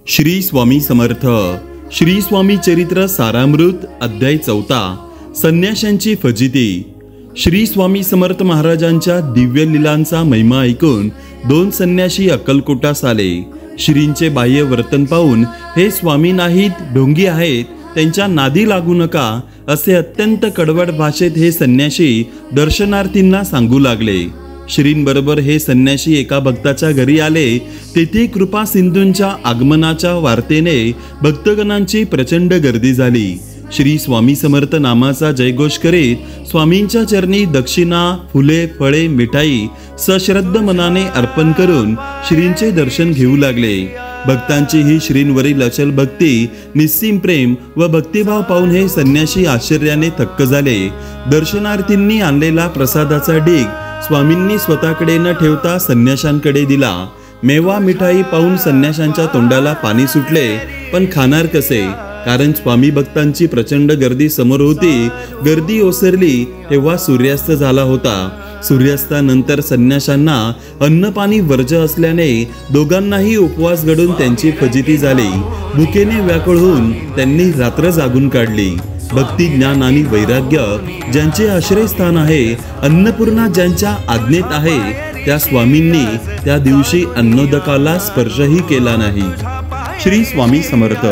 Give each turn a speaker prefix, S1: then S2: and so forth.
S1: श्री स्वामी समर्थ. श्री स्वामी चरित्र सारामृत अध्याय 4. संन्याशांची फजिती. श्री स्वामी समर्थ महाराजांच्या दिव्य लीलांचा महिमा ऐकून 2 संन्यासी अक्कलकोटास आले. श्रींचे बाह्य वर्तन पाहून हे स्वामी नाहीत, ढोंगी आहेत, त्यांच्या नादी लागू नका असे अत्यंत कडवट भाषेत हे संन्यासी दर्शनार्थींना सांगू लागले. श्रींबरोबर हे संन्यासी एका भक्ताच्या घरी आले. तेथे कृपा सिंधूंच्या आगमनाच्या वार्तेने भक्तगणांची प्रचंड गर्दी झाली. श्री स्वामी समर्थ नामाचा जयघोष करीत स्वामींच्या चरणी दक्षिणा, फुले, फळे, मिठाई सश्रद्ध मनाने अर्पण करून श्रींचे दर्शन घेऊ लागले. भक्तांची ही श्रींवरील अचल भक्ती, निस्सीम प्रेम व भक्तिभाव पाहून हे संन्यासी आश्चर्याने थक्क झाले. दर्शनार्थींनी आणलेला प्रसादाचा ढीग स्वामींनी स्वतःकडे न ठेवता संन्याशांकडे दिला. मेवा मिठाई पाहून संन्याशांच्या तोंडाला पाणी सुटले, पण खाणार कसे? कारण स्वामी भक्तांची प्रचंड गर्दी समोर होती. गर्दी ओसरली तेव्हा सूर्यास्त झाला होता. सूर्यास्तानंतर संन्याशांना अन्नपाणी वर्ज्य असल्याने दोघांनाही उपवास घडून त्यांची फजिती झाली. भुकेने व्याकुळ होऊन त्यांनी रात्र जागून काढली. भक्ती, ज्ञान आणि वैराग्य ज्यांचे आश्रयस्थान आहे, अन्नपूर्णा ज्यांच्या आज्ञेत आहे, त्या स्वामींनी त्या दिवशी अन्नोदकाला स्पर्शही केला नाही. श्री स्वामी समर्थ.